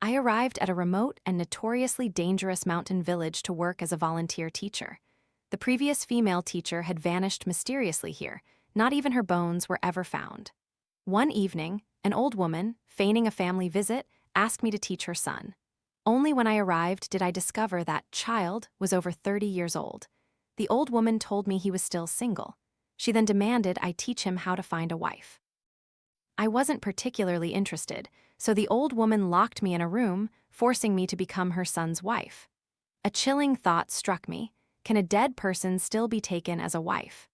I arrived at a remote and notoriously dangerous mountain village to work as a volunteer teacher. The previous female teacher had vanished mysteriously here. Not even her bones were ever found. One evening, an old woman, feigning a family visit, asked me to teach her son. Only when I arrived did I discover that child was over 30 years old. The old woman told me he was still single. She then demanded I teach him how to find a wife. I wasn't particularly interested, so the old woman locked me in a room, forcing me to become her son's wife. A chilling thought struck me. Can a dead person still be taken as a wife?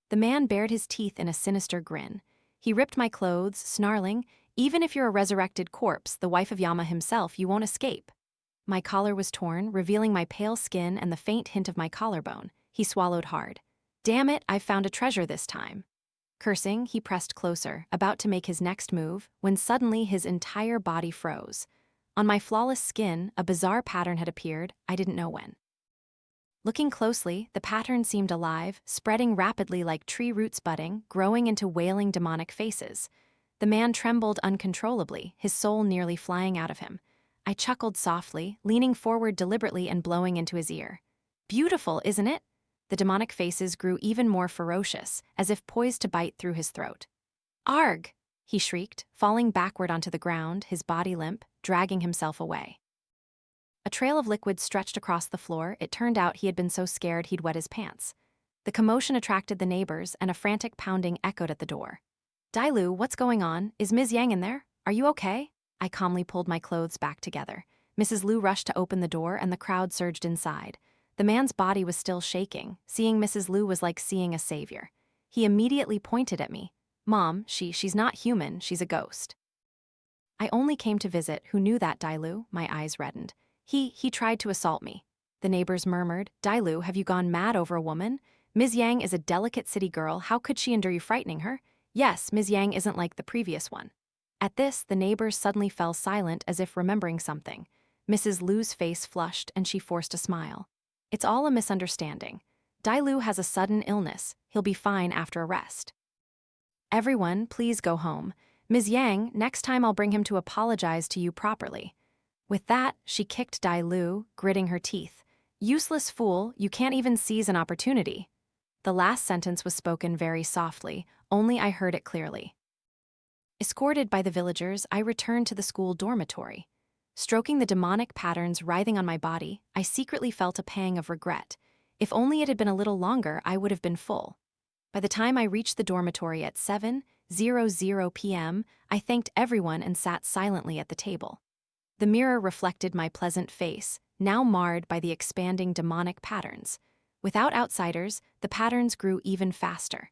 The man bared his teeth in a sinister grin. He ripped my clothes, snarling, "Even if you're a resurrected corpse, the wife of Yama himself, you won't escape." My collar was torn, revealing my pale skin and the faint hint of my collarbone. He swallowed hard. "Damn it, I've found a treasure this time." Cursing, he pressed closer, about to make his next move, when suddenly his entire body froze. On my flawless skin, a bizarre pattern had appeared, I didn't know when. Looking closely, the pattern seemed alive, spreading rapidly like tree roots budding, growing into wailing demonic faces. The man trembled uncontrollably, his soul nearly flying out of him. I chuckled softly, leaning forward deliberately and blowing into his ear. "Beautiful, isn't it?" The demonic faces grew even more ferocious, as if poised to bite through his throat. "Arg!" he shrieked, falling backward onto the ground, his body limp, dragging himself away. A trail of liquid stretched across the floor. It turned out he had been so scared he'd wet his pants. The commotion attracted the neighbors, and a frantic pounding echoed at the door. "Dailu, what's going on? Is Ms. Yang in there? Are you okay?" I calmly pulled my clothes back together. Mrs. Liu rushed to open the door, and the crowd surged inside. The man's body was still shaking. Seeing Mrs. Liu was like seeing a savior. He immediately pointed at me. "Mom, she's not human, she's a ghost." "I only came to visit. Who knew that, Dailu?" My eyes reddened. He tried to assault me." The neighbors murmured. "Dailu, have you gone mad over a woman? Ms. Yang is a delicate city girl. How could she endure you frightening her?" "Yes, Ms. Yang isn't like the previous one." At this, the neighbors suddenly fell silent as if remembering something. Mrs. Liu's face flushed and she forced a smile. "It's all a misunderstanding. Dailu has a sudden illness. He'll be fine after a rest." "Everyone, please go home. Ms. Yang, next time I'll bring him to apologize to you properly." With that, she kicked Dailu, gritting her teeth. "Useless fool, you can't even seize an opportunity." The last sentence was spoken very softly, only I heard it clearly. Escorted by the villagers, I returned to the school dormitory. Stroking the demonic patterns writhing on my body, I secretly felt a pang of regret. If only it had been a little longer, I would have been full. By the time I reached the dormitory at 7:00 p.m., I thanked everyone and sat silently at the table. The mirror reflected my pleasant face, now marred by the expanding demonic patterns. Without outsiders, the patterns grew even faster.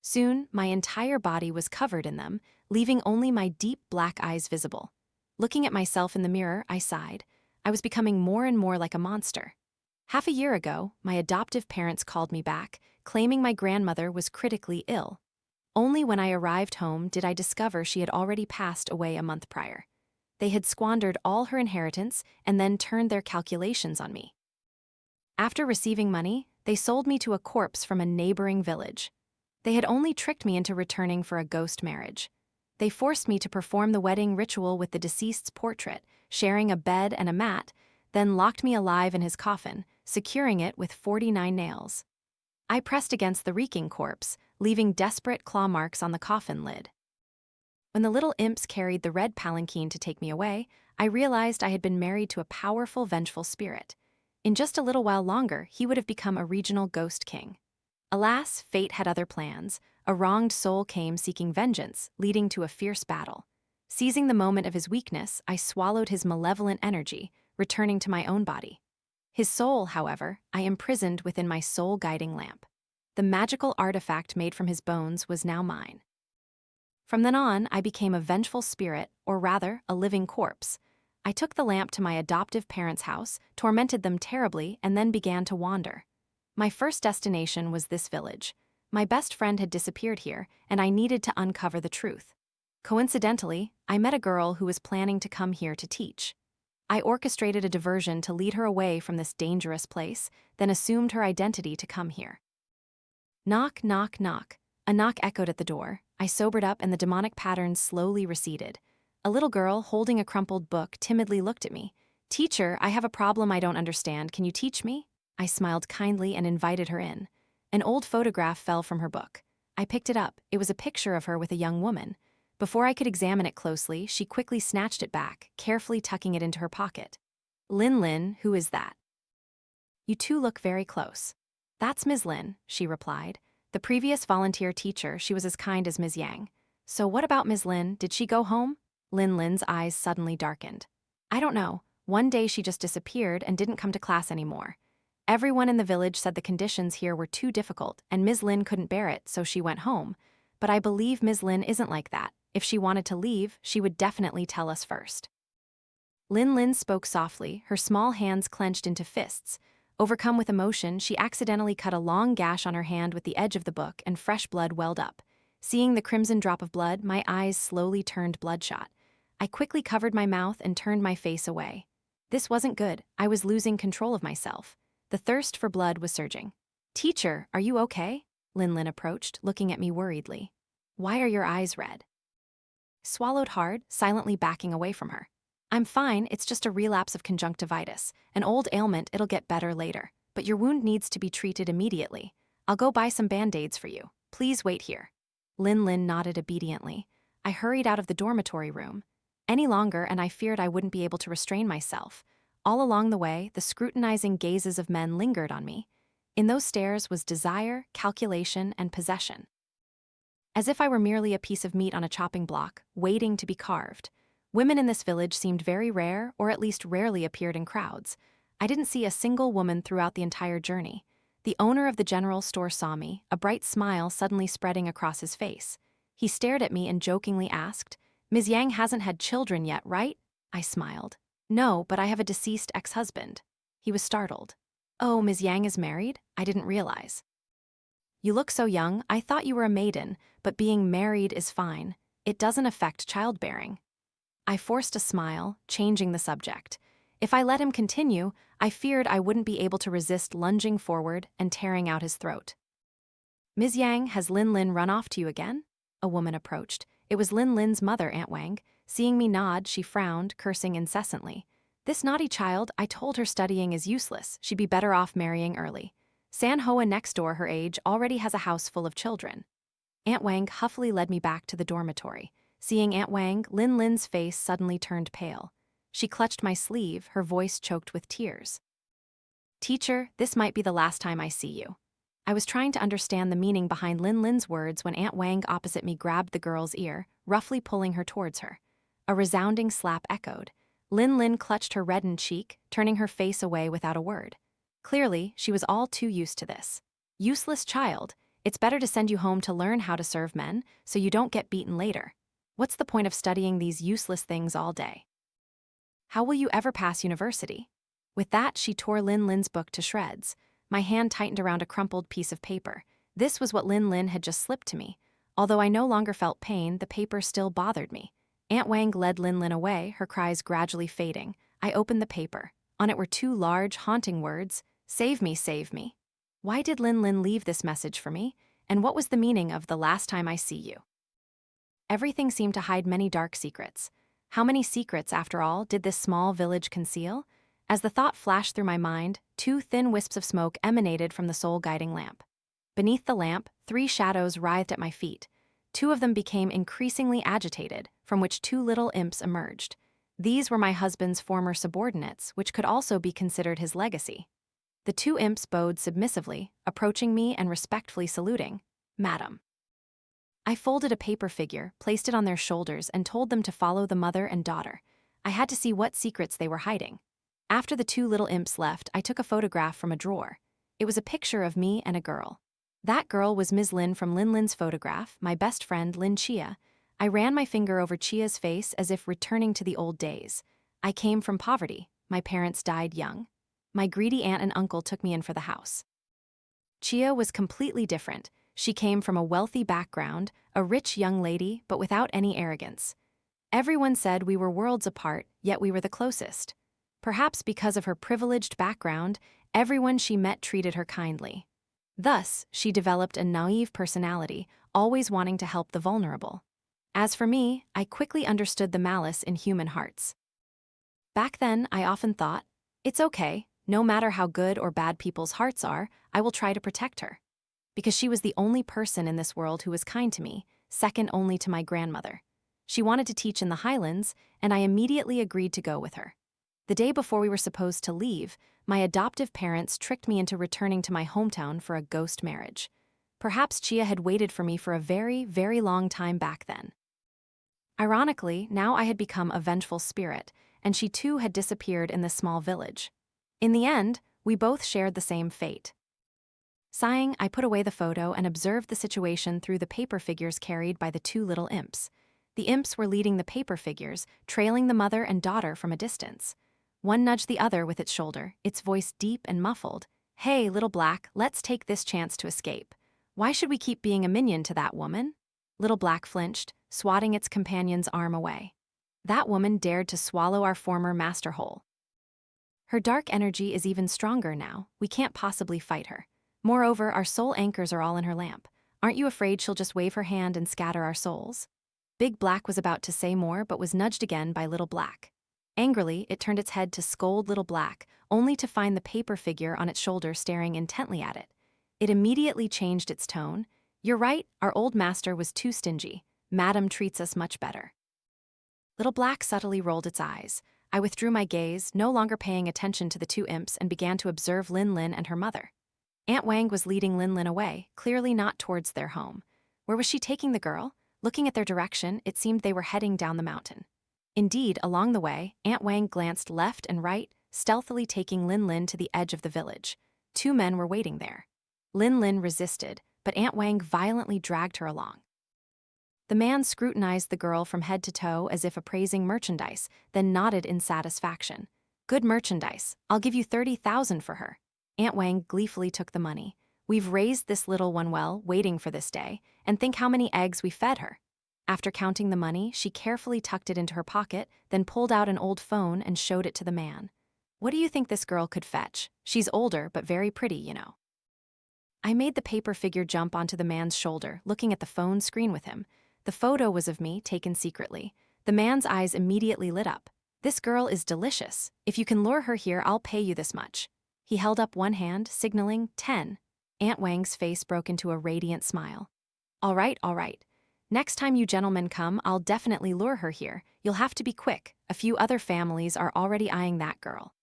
Soon, my entire body was covered in them, leaving only my deep black eyes visible. Looking at myself in the mirror, I sighed. I was becoming more and more like a monster. Half a year ago, my adoptive parents called me back, claiming my grandmother was critically ill. Only when I arrived home did I discover she had already passed away a month prior. They had squandered all her inheritance and then turned their calculations on me. After receiving money, they sold me to a corpse from a neighboring village. They had only tricked me into returning for a ghost marriage. They forced me to perform the wedding ritual with the deceased's portrait, sharing a bed and a mat, then locked me alive in his coffin, securing it with 49 nails. I pressed against the reeking corpse, leaving desperate claw marks on the coffin lid. When the little imps carried the red palanquin to take me away, I realized I had been married to a powerful, vengeful spirit. In just a little while longer, he would have become a regional ghost king. Alas, fate had other plans. A wronged soul came seeking vengeance, leading to a fierce battle. Seizing the moment of his weakness, I swallowed his malevolent energy, returning to my own body. His soul, however, I imprisoned within my soul-guiding lamp. The magical artifact made from his bones was now mine. From then on, I became a vengeful spirit, or rather, a living corpse. I took the lamp to my adoptive parents' house, tormented them terribly, and then began to wander. My first destination was this village. My best friend had disappeared here, and I needed to uncover the truth. Coincidentally, I met a girl who was planning to come here to teach. I orchestrated a diversion to lead her away from this dangerous place, then assumed her identity to come here. Knock, knock, knock. A knock echoed at the door. I sobered up and the demonic patterns slowly receded. A little girl holding a crumpled book timidly looked at me. "Teacher, I have a problem I don't understand. Can you teach me?" I smiled kindly and invited her in. An old photograph fell from her book. I picked it up. It was a picture of her with a young woman. Before I could examine it closely, she quickly snatched it back, carefully tucking it into her pocket. "Lin, who is that?" "You two look very close." "That's Ms. Lin," she replied. "The previous volunteer teacher, she was as kind as Ms. Yang." "So what about Ms. Lin? Did she go home?" Lin's eyes suddenly darkened. "I don't know. One day she just disappeared and didn't come to class anymore. Everyone in the village said the conditions here were too difficult and Ms. Lin couldn't bear it, so she went home. But I believe Ms. Lin isn't like that. If she wanted to leave, she would definitely tell us first." Lin spoke softly, her small hands clenched into fists. Overcome with emotion, she accidentally cut a long gash on her hand with the edge of the book and fresh blood welled up. Seeing the crimson drop of blood, my eyes slowly turned bloodshot. I quickly covered my mouth and turned my face away. This wasn't good. I was losing control of myself. The thirst for blood was surging. "Teacher, are you okay?" Lin approached, looking at me worriedly. "Why are your eyes red?" Swallowed hard, silently backing away from her. "I'm fine, it's just a relapse of conjunctivitis. An old ailment, it'll get better later. But your wound needs to be treated immediately. I'll go buy some band-aids for you. Please wait here." Lin nodded obediently. I hurried out of the dormitory room. Any longer, and I feared I wouldn't be able to restrain myself. All along the way, the scrutinizing gazes of men lingered on me. In those stares was desire, calculation, and possession. As if I were merely a piece of meat on a chopping block, waiting to be carved. Women in this village seemed very rare, or at least rarely appeared in crowds. I didn't see a single woman throughout the entire journey. The owner of the general store saw me, a bright smile suddenly spreading across his face. He stared at me and jokingly asked, "Ms. Yang hasn't had children yet, right?" I smiled. "No, but I have a deceased ex-husband." He was startled. "Oh, Ms. Yang is married? I didn't realize." "You look so young, I thought you were a maiden, but being married is fine. It doesn't affect childbearing." I forced a smile, changing the subject. If I let him continue, I feared I wouldn't be able to resist lunging forward and tearing out his throat. "Ms. Yang, has Lin run off to you again?" A woman approached. It was Lin's mother, Aunt Wang. Seeing me nod, she frowned, cursing incessantly. "This naughty child, I told her studying is useless. She'd be better off marrying early. San Hoa next door her age already has a house full of children." Aunt Wang huffily led me back to the dormitory. Seeing Aunt Wang, Lin's face suddenly turned pale. She clutched my sleeve, her voice choked with tears. "Teacher, this might be the last time I see you." I was trying to understand the meaning behind Lin's words when Aunt Wang opposite me grabbed the girl's ear, roughly pulling her towards her. A resounding slap echoed. Lin clutched her reddened cheek, turning her face away without a word. Clearly, she was all too used to this. "Useless child, it's better to send you home to learn how to serve men, so you don't get beaten later. What's the point of studying these useless things all day? How will you ever pass university?" With that, she tore Lin's book to shreds. My hand tightened around a crumpled piece of paper. This was what Lin had just slipped to me. Although I no longer felt pain, the paper still bothered me. Aunt Wang led Lin away, her cries gradually fading. I opened the paper. On it were two large, haunting words, "Save me, save me." Why did Lin leave this message for me? And what was the meaning of "the last time I see you"? Everything seemed to hide many dark secrets. How many secrets, after all, did this small village conceal? As the thought flashed through my mind, two thin wisps of smoke emanated from the soul-guiding lamp. Beneath the lamp, three shadows writhed at my feet. Two of them became increasingly agitated, from which two little imps emerged. These were my husband's former subordinates, which could also be considered his legacy. The two imps bowed submissively, approaching me and respectfully saluting, "Madam." I folded a paper figure, placed it on their shoulders, and told them to follow the mother and daughter. I had to see what secrets they were hiding. After the two little imps left, I took a photograph from a drawer. It was a picture of me and a girl. That girl was Ms. Lin from Lin's photograph, my best friend Lin Chia. I ran my finger over Chia's face as if returning to the old days. I came from poverty. My parents died young. My greedy aunt and uncle took me in for the house. Chia was completely different. She came from a wealthy background, a rich young lady, but without any arrogance. Everyone said we were worlds apart, yet we were the closest. Perhaps because of her privileged background, everyone she met treated her kindly. Thus, she developed a naive personality, always wanting to help the vulnerable. As for me, I quickly understood the malice in human hearts. Back then, I often thought, it's okay, no matter how good or bad people's hearts are, I will try to protect her. Because she was the only person in this world who was kind to me, second only to my grandmother. She wanted to teach in the Highlands, and I immediately agreed to go with her. The day before we were supposed to leave, my adoptive parents tricked me into returning to my hometown for a ghost marriage. Perhaps Chia had waited for me for a very, very long time back then. Ironically, now I had become a vengeful spirit, and she too had disappeared in this small village. In the end, we both shared the same fate. Sighing, I put away the photo and observed the situation through the paper figures carried by the two little imps. The imps were leading the paper figures, trailing the mother and daughter from a distance. One nudged the other with its shoulder, its voice deep and muffled. "Hey, little black, let's take this chance to escape. Why should we keep being a minion to that woman?" Little black flinched, swatting its companion's arm away. That woman dared to swallow our former master whole. Her dark energy is even stronger now, we can't possibly fight her. Moreover, our soul anchors are all in her lamp. Aren't you afraid she'll just wave her hand and scatter our souls? Big Black was about to say more but was nudged again by Little Black. Angrily, it turned its head to scold Little Black, only to find the paper figure on its shoulder staring intently at it. It immediately changed its tone. "You're right, our old master was too stingy. Madam treats us much better." Little Black subtly rolled its eyes. I withdrew my gaze, no longer paying attention to the two imps, and began to observe Lin Lin and her mother. Aunt Wang was leading Lin Lin away, clearly not towards their home. Where was she taking the girl? Looking at their direction, it seemed they were heading down the mountain. Indeed, along the way, Aunt Wang glanced left and right, stealthily taking Lin Lin to the edge of the village. Two men were waiting there. Lin Lin resisted, but Aunt Wang violently dragged her along. The man scrutinized the girl from head to toe as if appraising merchandise, then nodded in satisfaction. "Good merchandise. I'll give you 30,000 for her." Aunt Wang gleefully took the money. "We've raised this little one well, waiting for this day, and think how many eggs we fed her." After counting the money, she carefully tucked it into her pocket, then pulled out an old phone and showed it to the man. "What do you think this girl could fetch? She's older, but very pretty, you know." I made the paper figure jump onto the man's shoulder, looking at the phone screen with him. The photo was of me, taken secretly. The man's eyes immediately lit up. "This girl is delicious. If you can lure her here, I'll pay you this much." He held up one hand, signaling 10. Aunt Wang's face broke into a radiant smile. All right. Next time you gentlemen come, I'll definitely lure her here. You'll have to be quick. A few other families are already eyeing that girl."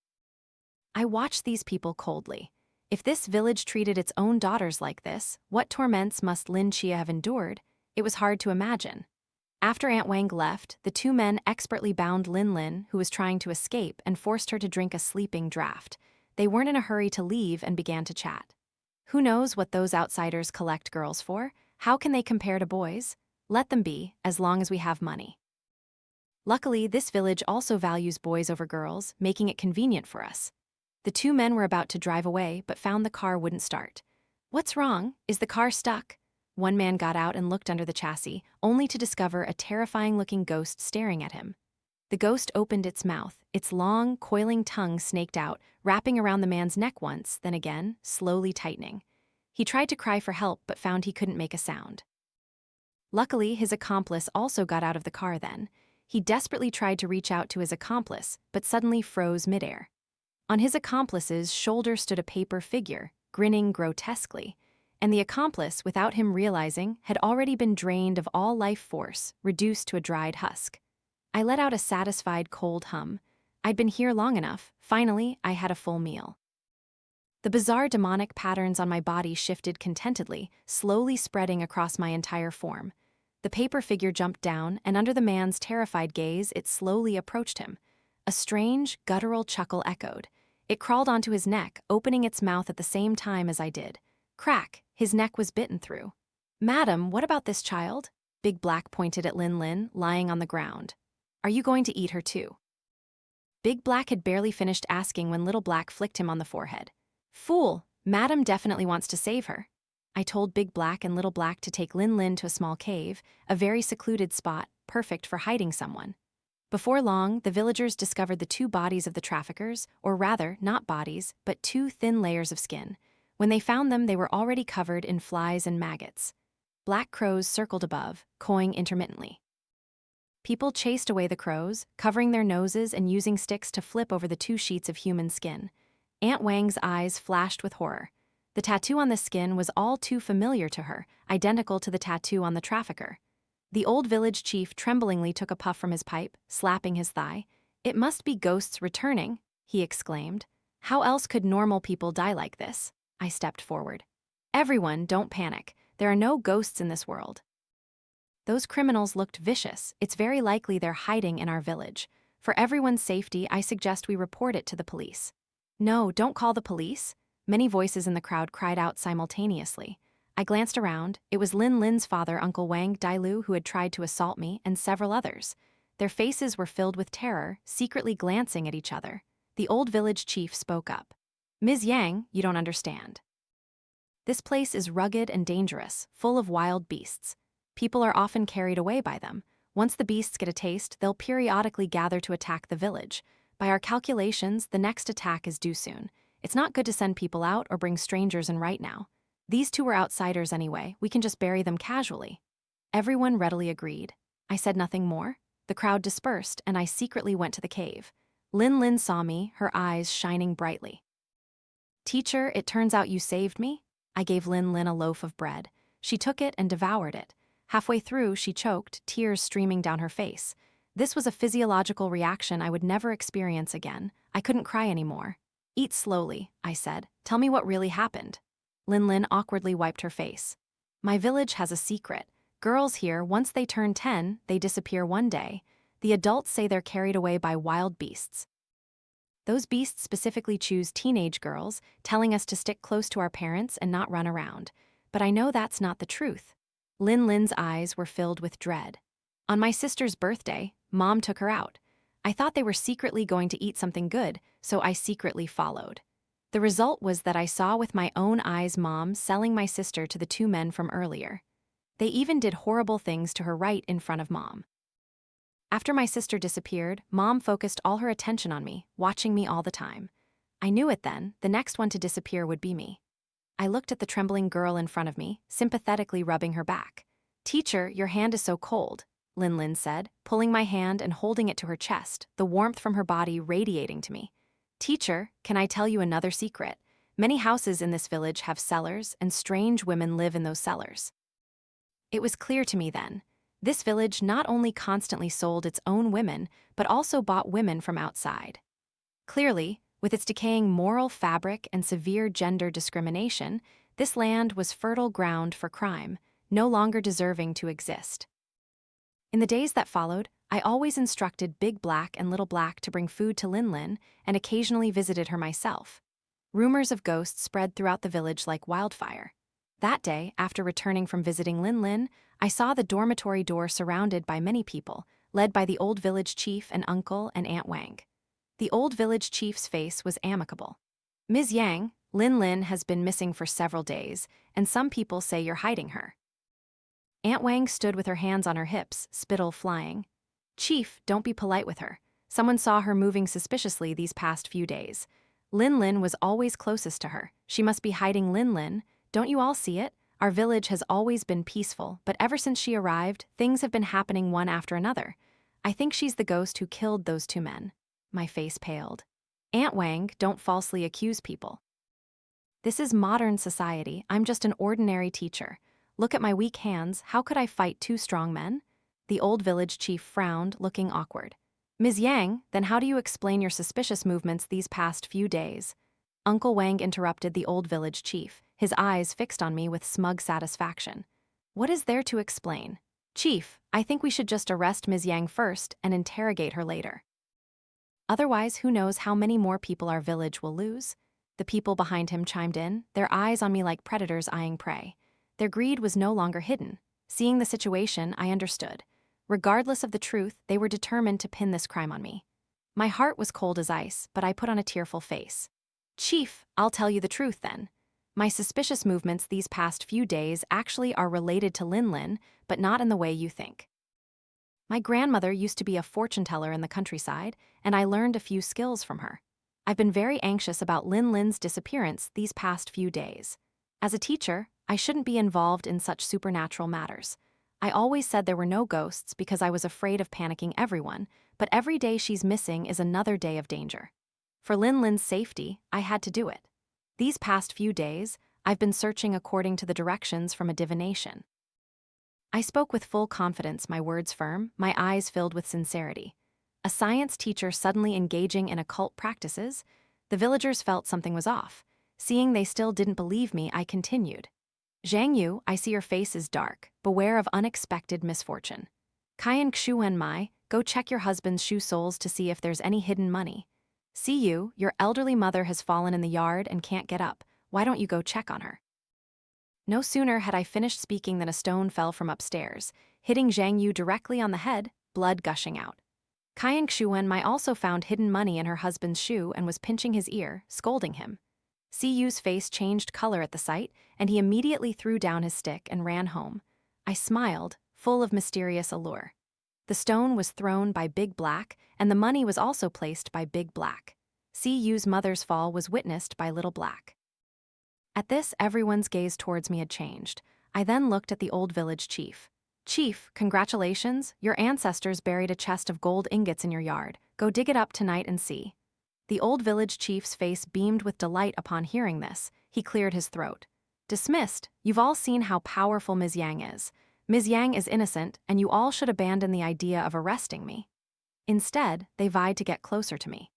I watched these people coldly. If this village treated its own daughters like this, what torments must Lin Chia have endured? It was hard to imagine. After Aunt Wang left, the two men expertly bound Lin Lin, who was trying to escape, and forced her to drink a sleeping draft. They weren't in a hurry to leave and began to chat. Who knows what those outsiders collect girls for? How can they compare to boys? Let them be, as long as we have money. Luckily, this village also values boys over girls, making it convenient for us. The two men were about to drive away, but found the car wouldn't start. "What's wrong? Is the car stuck?" One man got out and looked under the chassis, only to discover a terrifying-looking ghost staring at him. The ghost opened its mouth, its long, coiling tongue snaked out, wrapping around the man's neck once, then again, slowly tightening. He tried to cry for help but found he couldn't make a sound. Luckily, his accomplice also got out of the car then. He desperately tried to reach out to his accomplice, but suddenly froze midair. On his accomplice's shoulder stood a paper figure, grinning grotesquely, and the accomplice, without him realizing, had already been drained of all life force, reduced to a dried husk. I let out a satisfied cold hum. I'd been here long enough. Finally, I had a full meal. The bizarre demonic patterns on my body shifted contentedly, slowly spreading across my entire form. The paper figure jumped down, and under the man's terrified gaze, it slowly approached him. A strange, guttural chuckle echoed. It crawled onto his neck, opening its mouth at the same time as I did. Crack! His neck was bitten through. "Madam, what about this child?" Big Black pointed at Lin Lin, lying on the ground. "Are you going to eat her too?" Big Black had barely finished asking when Little Black flicked him on the forehead. "Fool! Madam definitely wants to save her." I told Big Black and Little Black to take Lin Lin to a small cave, a very secluded spot, perfect for hiding someone. Before long, the villagers discovered the two bodies of the traffickers, or rather, not bodies, but two thin layers of skin. When they found them, they were already covered in flies and maggots. Black crows circled above, cawing intermittently. People chased away the crows, covering their noses and using sticks to flip over the 2 sheets of human skin. Aunt Wang's eyes flashed with horror. The tattoo on the skin was all too familiar to her, identical to the tattoo on the trafficker. The old village chief tremblingly took a puff from his pipe, slapping his thigh. "It must be ghosts returning," he exclaimed. "How else could normal people die like this?" I stepped forward. "Everyone, don't panic. There are no ghosts in this world." Those criminals looked vicious. It's very likely they're hiding in our village. For everyone's safety, I suggest we report it to the police. "No, don't call the police." Many voices in the crowd cried out simultaneously. I glanced around. It was Lin's father, Uncle Wang Dailu, who had tried to assault me, and several others. Their faces were filled with terror, secretly glancing at each other. The old village chief spoke up. "Ms. Yang, you don't understand. This place is rugged and dangerous, full of wild beasts. People are often carried away by them. Once the beasts get a taste, they'll periodically gather to attack the village. By our calculations, the next attack is due soon. It's not good to send people out or bring strangers in right now. These 2 are outsiders anyway, we can just bury them casually." Everyone readily agreed. I said nothing more. The crowd dispersed, and I secretly went to the cave. Lin saw me, her eyes shining brightly. "Teacher, it turns out you saved me?" I gave Lin a loaf of bread. She took it and devoured it. Halfway through, she choked, tears streaming down her face. This was a physiological reaction I would never experience again. I couldn't cry anymore. "Eat slowly," I said. "Tell me what really happened." Lin awkwardly wiped her face. "My village has a secret. Girls here, once they turn 10, they disappear one day. The adults say they're carried away by wild beasts. Those beasts specifically choose teenage girls, telling us to stick close to our parents and not run around. But I know that's not the truth." Lin's eyes were filled with dread. "On my sister's birthday, Mom took her out. I thought they were secretly going to eat something good, so I secretly followed. The result was that I saw with my own eyes Mom selling my sister to the 2 men from earlier. They even did horrible things to her right in front of Mom. After my sister disappeared, Mom focused all her attention on me, watching me all the time. I knew it then, the next one to disappear would be me. I looked at the trembling girl in front of me, sympathetically rubbing her back. "Teacher, your hand is so cold," Lin said, pulling my hand and holding it to her chest, the warmth from her body radiating to me. "Teacher, can I tell you another secret? Many houses in this village have cellars, and strange women live in those cellars." It was clear to me then. This village not only constantly sold its own women, but also bought women from outside. Clearly, with its decaying moral fabric and severe gender discrimination, this land was fertile ground for crime, no longer deserving to exist. In the days that followed, I always instructed Big Black and Little Black to bring food to Lin and occasionally visited her myself. Rumors of ghosts spread throughout the village like wildfire. That day, after returning from visiting Lin, I saw the dormitory door surrounded by many people, led by the old village chief and uncle and Aunt Wang. The old village chief's face was amicable. "Ms. Yang, Lin has been missing for several days, and some people say you're hiding her." Aunt Wang stood with her hands on her hips, spittle flying. "Chief, don't be polite with her. Someone saw her moving suspiciously these past few days. Lin was always closest to her. She must be hiding Lin. Don't you all see it? Our village has always been peaceful, but ever since she arrived, things have been happening one after another. I think she's the ghost who killed those 2 men. My face paled. "Aunt Wang, don't falsely accuse people. This is modern society. I'm just an ordinary teacher. Look at my weak hands. How could I fight 2 strong men?" The old village chief frowned, looking awkward. "Ms. Yang, then how do you explain your suspicious movements these past few days?" Uncle Wang interrupted the old village chief, his eyes fixed on me with smug satisfaction. "What is there to explain? Chief, I think we should just arrest Ms. Yang first and interrogate her later. Otherwise, who knows how many more people our village will lose?" The people behind him chimed in, their eyes on me like predators eyeing prey. Their greed was no longer hidden. Seeing the situation, I understood. Regardless of the truth, they were determined to pin this crime on me. My heart was cold as ice, but I put on a tearful face. "Chief, I'll tell you the truth then. My suspicious movements these past few days actually are related to Lin, but not in the way you think. My grandmother used to be a fortune teller in the countryside, and I learned a few skills from her. I've been very anxious about Lin's disappearance these past few days. As a teacher, I shouldn't be involved in such supernatural matters. I always said there were no ghosts because I was afraid of panicking everyone, but every day she's missing is another day of danger. For Lin's safety, I had to do it. These past few days, I've been searching according to the directions from a divination. I spoke with full confidence, my words firm, my eyes filled with sincerity. A science teacher suddenly engaging in occult practices? The villagers felt something was off. Seeing they still didn't believe me, I continued. Zhang Yu, I see your face is dark. Beware of unexpected misfortune. Kaiyan Xuan Mai, go check your husband's shoe soles to see if there's any hidden money. See you, your elderly mother has fallen in the yard and can't get up. Why don't you go check on her? No sooner had I finished speaking than a stone fell from upstairs, hitting Zhang Yu directly on the head, blood gushing out. Kaiyan Xuan Mai also found hidden money in her husband's shoe and was pinching his ear, scolding him. Yu's face changed color at the sight, and he immediately threw down his stick and ran home. I smiled, full of mysterious allure. The stone was thrown by Big Black, and the money was also placed by Big Black. Yu's mother's fall was witnessed by Little Black. At this, everyone's gaze towards me had changed. I then looked at the old village chief. Chief, congratulations, your ancestors buried a chest of gold ingots in your yard. Go dig it up tonight and see. The old village chief's face beamed with delight upon hearing this. He cleared his throat. Dismissed, you've all seen how powerful Ms. Yang is. Ms. Yang is innocent, and you all should abandon the idea of arresting me. Instead, they vied to get closer to me.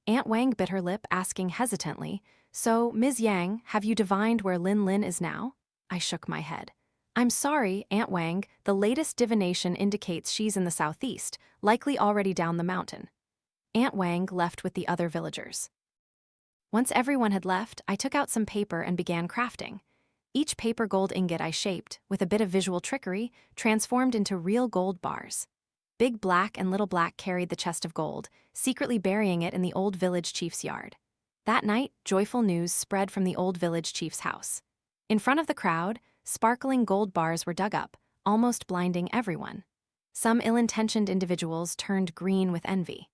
Aunt Wang bit her lip, asking hesitantly, so, Ms. Yang, have you divined where Lin is now? I shook my head. I'm sorry, Aunt Wang, the latest divination indicates she's in the southeast, likely already down the mountain. Aunt Wang left with the other villagers. Once everyone had left, I took out some paper and began crafting. Each paper gold ingot I shaped, with a bit of visual trickery, transformed into real gold bars. Big Black and Little Black carried the chest of gold, secretly burying it in the old village chief's yard. That night, joyful news spread from the old village chief's house. In front of the crowd, sparkling gold bars were dug up, almost blinding everyone. Some ill-intentioned individuals turned green with envy.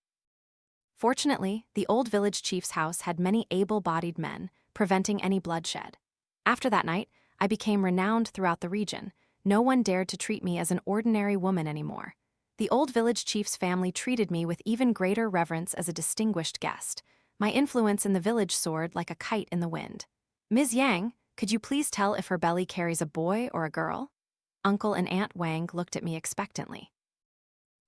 Fortunately, the old village chief's house had many able-bodied men, preventing any bloodshed. After that night, I became renowned throughout the region. No one dared to treat me as an ordinary woman anymore. The old village chief's family treated me with even greater reverence as a distinguished guest. My influence in the village soared like a kite in the wind. Ms. Yang, could you please tell if her belly carries a boy or a girl? Uncle and Aunt Wang looked at me expectantly.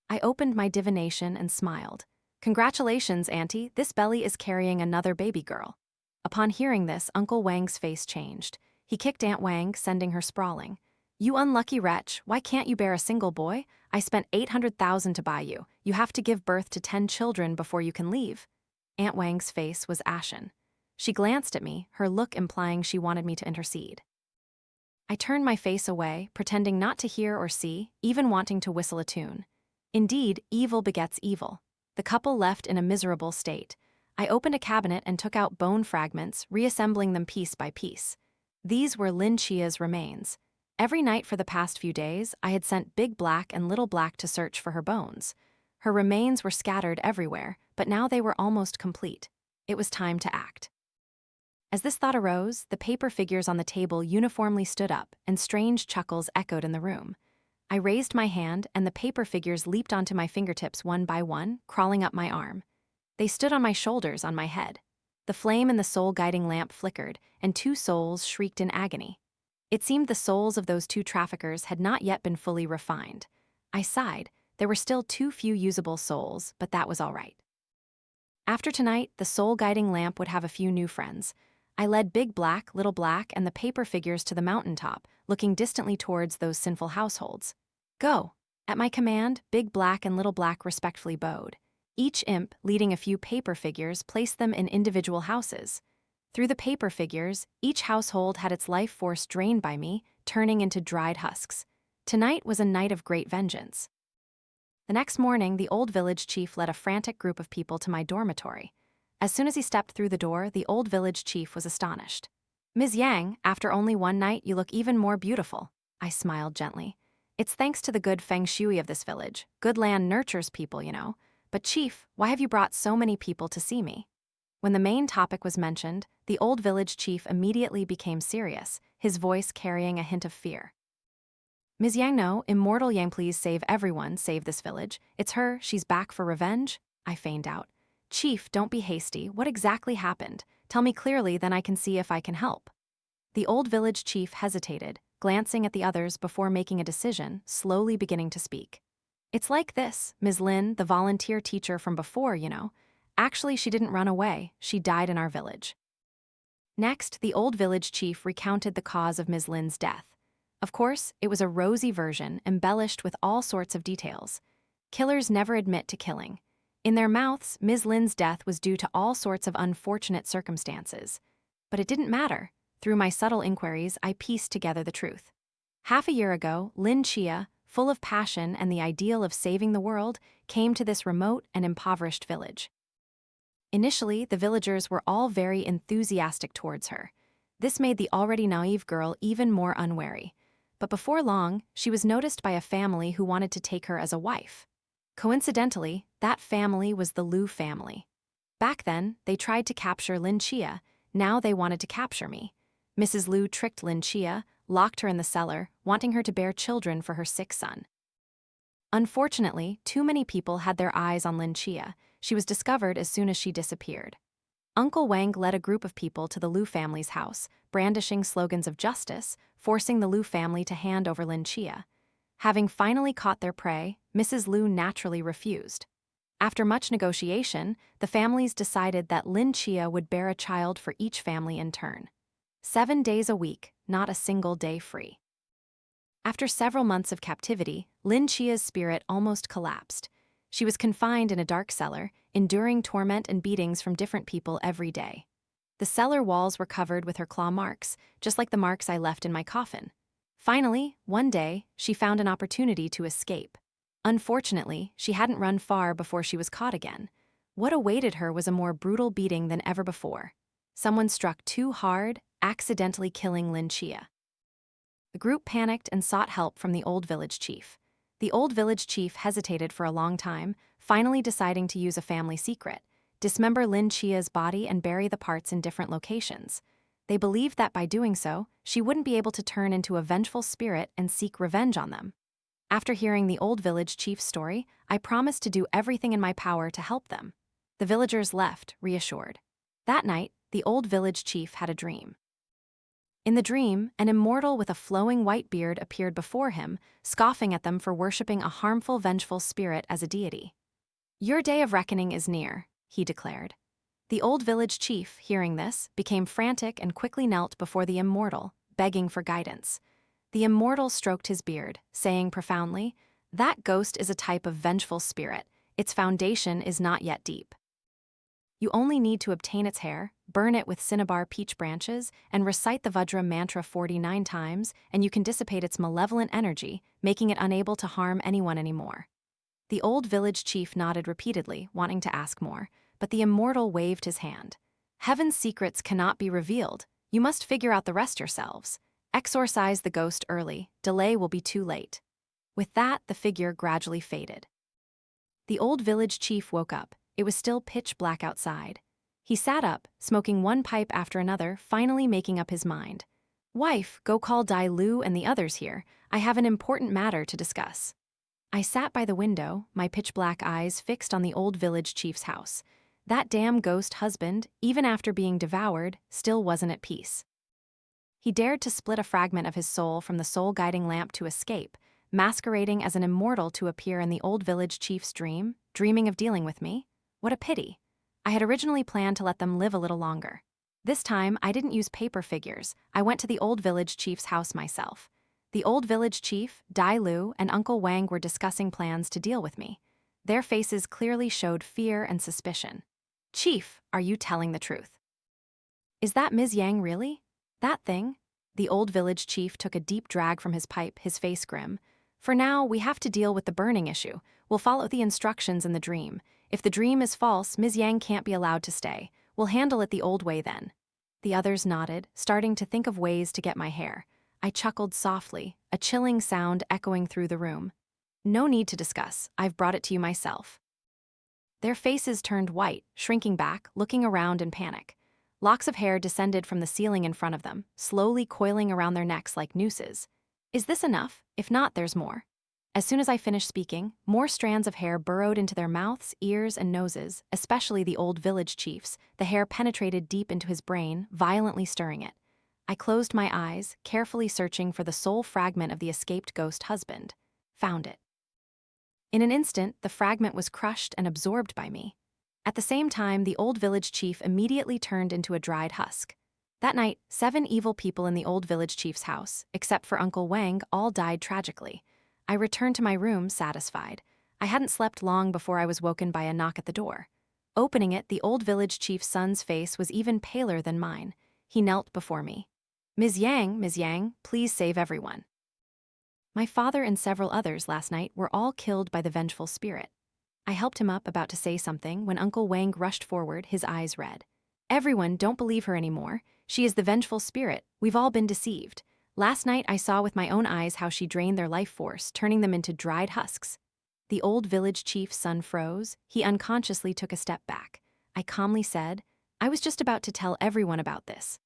I opened my divination and smiled. Congratulations, Auntie, this belly is carrying another baby girl. Upon hearing this, Uncle Wang's face changed. He kicked Aunt Wang, sending her sprawling. You unlucky wretch, why can't you bear a single boy? I spent 800,000 to buy you. You have to give birth to 10 children before you can leave. Aunt Wang's face was ashen. She glanced at me, her look implying she wanted me to intercede. I turned my face away, pretending not to hear or see, even wanting to whistle a tune. Indeed, evil begets evil. The couple left in a miserable state. I opened a cabinet and took out bone fragments, reassembling them piece by piece. These were Lin Chia's remains. Every night for the past few days, I had sent Big Black and Little Black to search for her bones. Her remains were scattered everywhere, but now they were almost complete. It was time to act. As this thought arose, the paper figures on the table uniformly stood up, and strange chuckles echoed in the room. I raised my hand, and the paper figures leaped onto my fingertips one by one, crawling up my arm. They stood on my shoulders, on my head. The flame in the soul-guiding lamp flickered, and 2 souls shrieked in agony. It seemed the souls of those 2 traffickers had not yet been fully refined. I sighed. There were still too few usable souls, but that was all right. After tonight, the soul-guiding lamp would have a few new friends. I led Big Black, Little Black, and the paper figures to the mountaintop, looking distantly towards those sinful households. Go! At my command, Big Black and Little Black respectfully bowed. Each imp, leading a few paper figures, placed them in individual houses. Through the paper figures, each household had its life force drained by me, turning into dried husks. Tonight was a night of great vengeance. The next morning, the old village chief led a frantic group of people to my dormitory. As soon as he stepped through the door, the old village chief was astonished. Ms. Yang, after only one night, you look even more beautiful. I smiled gently. It's thanks to the good feng shui of this village. Good land nurtures people, you know. But chief, why have you brought so many people to see me? When the main topic was mentioned, the old village chief immediately became serious, his voice carrying a hint of fear. Ms. Yang, no, immortal Yang, please save everyone, save this village. It's her, she's back for revenge? I feigned out. Chief, don't be hasty, what exactly happened? Tell me clearly, then I can see if I can help. The old village chief hesitated, glancing at the others before making a decision, slowly beginning to speak. It's like this, Ms. Lin, the volunteer teacher from before, you know. Actually, she didn't run away, she died in our village. Next, the old village chief recounted the cause of Ms. Lin's death. Of course, it was a rosy version, embellished with all sorts of details. Killers never admit to killing. In their mouths, Ms. Lin's death was due to all sorts of unfortunate circumstances. But it didn't matter. Through my subtle inquiries, I pieced together the truth. Half a year ago, Lin Chia, full of passion and the ideal of saving the world, came to this remote and impoverished village. Initially, the villagers were all very enthusiastic towards her. This made the already naive girl even more unwary. But before long, she was noticed by a family who wanted to take her as a wife. Coincidentally, that family was the Liu family. Back then, they tried to capture Lin Chia. Now they wanted to capture me. Mrs. Liu tricked Lin Chia, locked her in the cellar, wanting her to bear children for her sick son. Unfortunately, too many people had their eyes on Lin Chia. She was discovered as soon as she disappeared. Uncle Wang led a group of people to the Liu family's house, brandishing slogans of justice, forcing the Liu family to hand over Lin Chia. Having finally caught their prey, Mrs. Liu naturally refused. After much negotiation, the families decided that Lin Chia would bear a child for each family in turn. 7 days a week, not a single day free. After several months of captivity, Lin Chia's spirit almost collapsed. She was confined in a dark cellar, enduring torment and beatings from different people every day. The cellar walls were covered with her claw marks, just like the marks I left in my coffin. Finally, one day, she found an opportunity to escape. Unfortunately, she hadn't run far before she was caught again. What awaited her was a more brutal beating than ever before. Someone struck too hard, accidentally killing Lin Chia. The group panicked and sought help from the old village chief. The old village chief hesitated for a long time, finally deciding to use a family secret: dismember Lin Chia's body and bury the parts in different locations. They believed that by doing so, she wouldn't be able to turn into a vengeful spirit and seek revenge on them. After hearing the old village chief's story, I promised to do everything in my power to help them. The villagers left, reassured. That night, the old village chief had a dream. In the dream, an immortal with a flowing white beard appeared before him, scoffing at them for worshipping a harmful, vengeful spirit as a deity. "Your day of reckoning is near," he declared. The old village chief, hearing this, became frantic and quickly knelt before the immortal, begging for guidance. The immortal stroked his beard, saying profoundly, "That ghost is a type of vengeful spirit. Its foundation is not yet deep. You only need to obtain its hair, burn it with cinnabar peach branches, and recite the Vajra mantra 49 times, and you can dissipate its malevolent energy, making it unable to harm anyone anymore." The old village chief nodded repeatedly, wanting to ask more, but the immortal waved his hand. "Heaven's secrets cannot be revealed. You must figure out the rest yourselves. Exorcise the ghost early. Delay will be too late." With that, the figure gradually faded. The old village chief woke up. It was still pitch black outside. He sat up, smoking one pipe after another, finally making up his mind. "Wife, go call Dai Lu and the others here. I have an important matter to discuss." I sat by the window, my pitch-black eyes fixed on the old village chief's house. That damn ghost husband, even after being devoured, still wasn't at peace. He dared to split a fragment of his soul from the soul-guiding lamp to escape, masquerading as an immortal to appear in the old village chief's dream, dreaming of dealing with me. What a pity. I had originally planned to let them live a little longer. This time, I didn't use paper figures. I went to the old village chief's house myself. The old village chief, Dai Lu, and Uncle Wang were discussing plans to deal with me. Their faces clearly showed fear and suspicion. "Chief, are you telling the truth? Is that Ms. Yang really? That thing?" The old village chief took a deep drag from his pipe, his face grim. "For now, we have to deal with the burning issue. We'll follow the instructions in the dream. If the dream is false, Ms. Yang can't be allowed to stay. We'll handle it the old way then." The others nodded, starting to think of ways to get my hair. I chuckled softly, a chilling sound echoing through the room. "No need to discuss. I've brought it to you myself." Their faces turned white, shrinking back, looking around in panic. Locks of hair descended from the ceiling in front of them, slowly coiling around their necks like nooses. Is this enough? If not, there's more. As soon as I finished speaking, more strands of hair burrowed into their mouths, ears, and noses, especially the old village chief's. The hair penetrated deep into his brain, violently stirring it. I closed my eyes, carefully searching for the sole fragment of the escaped ghost husband. Found it. In an instant, the fragment was crushed and absorbed by me. At the same time, the old village chief immediately turned into a dried husk. That night, 7 evil people in the old village chief's house, except for Uncle Wang, all died tragically. I returned to my room, satisfied. I hadn't slept long before I was woken by a knock at the door. Opening it, the old village chief's son's face was even paler than mine. He knelt before me. Ms. Yang, please save everyone." My father and several others last night were all killed by the vengeful spirit. I helped him up, about to say something, when Uncle Wang rushed forward, his eyes red. "Everyone, don't believe her anymore. She is the vengeful spirit. We've all been deceived. Last night I saw with my own eyes how she drained their life force, turning them into dried husks." The old village chief's son froze. He unconsciously took a step back. I calmly said, "I was just about to tell everyone about this."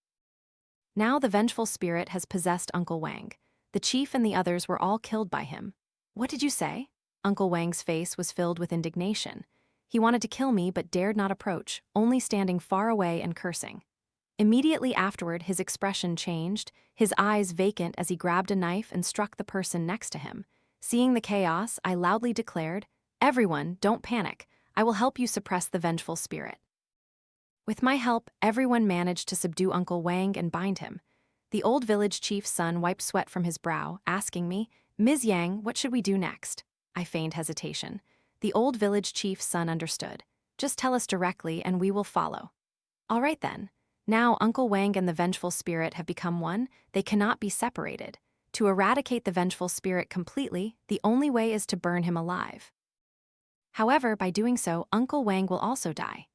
Now the vengeful spirit has possessed Uncle Wang. The chief and the others were all killed by him. "What did you say?" Uncle Wang's face was filled with indignation. He wanted to kill me but dared not approach, only standing far away and cursing. Immediately afterward, his expression changed, his eyes vacant as he grabbed a knife and struck the person next to him. Seeing the chaos, I loudly declared, "Everyone, don't panic. I will help you suppress the vengeful spirit." With my help, everyone managed to subdue Uncle Wang and bind him. The old village chief's son wiped sweat from his brow, asking me, "Ms. Yang, what should we do next?" I feigned hesitation. The old village chief's son understood. "Just tell us directly and we will follow." "All right then. Now Uncle Wang and the vengeful spirit have become one. They cannot be separated. To eradicate the vengeful spirit completely, the only way is to burn him alive. However, by doing so, Uncle Wang will also die."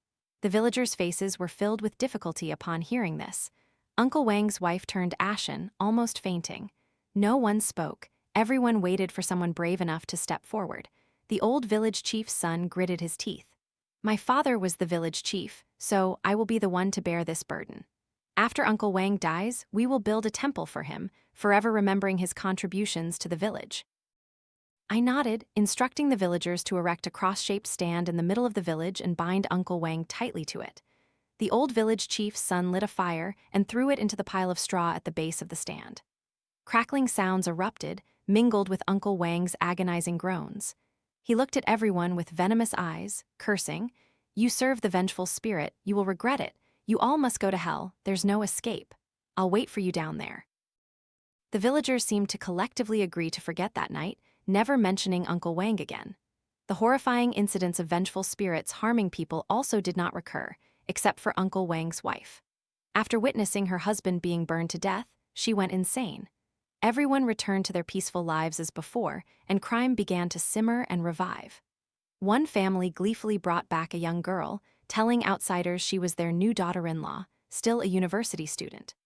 The villagers' faces were filled with difficulty upon hearing this. Uncle Wang's wife turned ashen, almost fainting. No one spoke. Everyone waited for someone brave enough to step forward. The old village chief's son gritted his teeth. "My father was the village chief, so I will be the one to bear this burden. After Uncle Wang dies, we will build a temple for him, forever remembering his contributions to the village." I nodded, instructing the villagers to erect a cross-shaped stand in the middle of the village and bind Uncle Wang tightly to it. The old village chief's son lit a fire and threw it into the pile of straw at the base of the stand. Crackling sounds erupted, mingled with Uncle Wang's agonizing groans. He looked at everyone with venomous eyes, cursing, "You serve the vengeful spirit, you will regret it. You all must go to hell, there's no escape. I'll wait for you down there." The villagers seemed to collectively agree to forget that night, never mentioning Uncle Wang again. The horrifying incidents of vengeful spirits harming people also did not recur, except for Uncle Wang's wife. After witnessing her husband being burned to death, she went insane. Everyone returned to their peaceful lives as before, and crime began to simmer and revive. One family gleefully brought back a young girl, telling outsiders she was their new daughter-in-law, still a university student.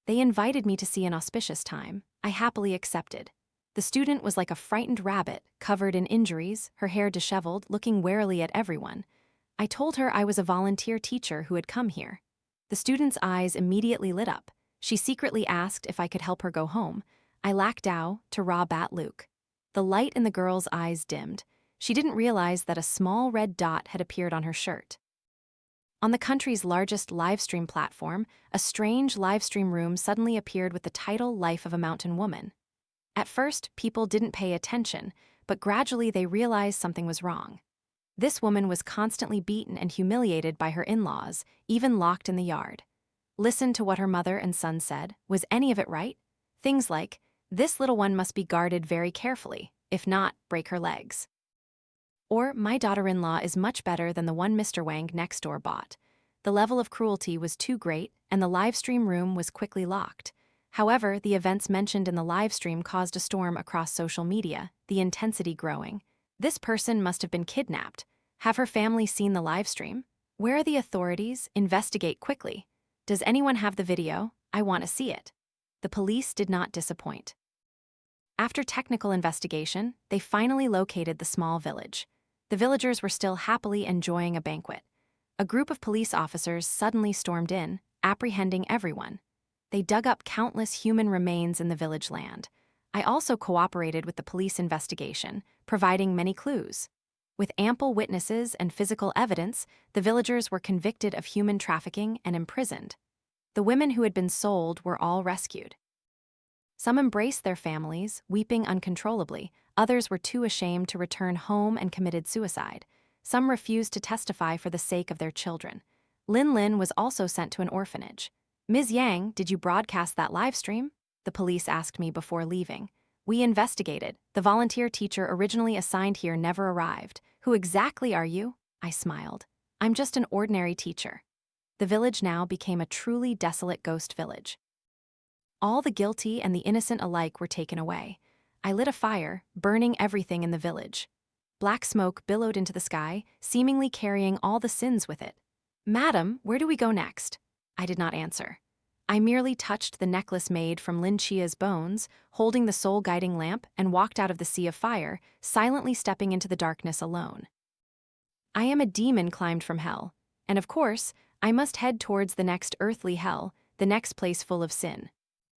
They invited me to see an auspicious time. I happily accepted. The student was like a frightened rabbit, covered in injuries, her hair disheveled, looking warily at everyone. I told her I was a volunteer teacher who had come here. The student's eyes immediately lit up. She secretly asked if I could help her go home. I lacked Dao to raw bat Luke. The light in the girl's eyes dimmed. She didn't realize that a small red dot had appeared on her shirt. On the country's largest livestream platform, a strange livestream room suddenly appeared with the title Life of a Mountain Woman. At first, people didn't pay attention, but gradually they realized something was wrong. This woman was constantly beaten and humiliated by her in-laws, even locked in the yard. Listen to what her mother and son said. Was any of it right? Things like, "This little one must be guarded very carefully, if not, break her legs." Or, "My daughter-in-law is much better than the one Mr. Wang next door bought." The level of cruelty was too great, and the livestream room was quickly locked. However, the events mentioned in the livestream caused a storm across social media, the intensity growing. This person must have been kidnapped. Have her family seen the livestream? Where are the authorities? Investigate quickly. Does anyone have the video? I want to see it. The police did not disappoint. After technical investigation, they finally located the small village. The villagers were still happily enjoying a banquet. A group of police officers suddenly stormed in, apprehending everyone. They dug up countless human remains in the village land. I also cooperated with the police investigation, providing many clues. With ample witnesses and physical evidence, the villagers were convicted of human trafficking and imprisoned. The women who had been sold were all rescued. Some embraced their families, weeping uncontrollably. Others were too ashamed to return home and committed suicide. Some refused to testify for the sake of their children. Lin was also sent to an orphanage. "Ms. Yang, did you broadcast that live stream?" the police asked me before leaving. "We investigated. The volunteer teacher originally assigned here never arrived. Who exactly are you?" I smiled. "I'm just an ordinary teacher." The village now became a truly desolate ghost village. All the guilty and the innocent alike were taken away. I lit a fire, burning everything in the village. Black smoke billowed into the sky, seemingly carrying all the sins with it. "Madam, where do we go next?" I did not answer. I merely touched the necklace made from Lin Chia's bones, holding the soul-guiding lamp, and walked out of the sea of fire, silently stepping into the darkness alone. I am a demon climbed from hell, and of course, I must head towards the next earthly hell, the next place full of sin.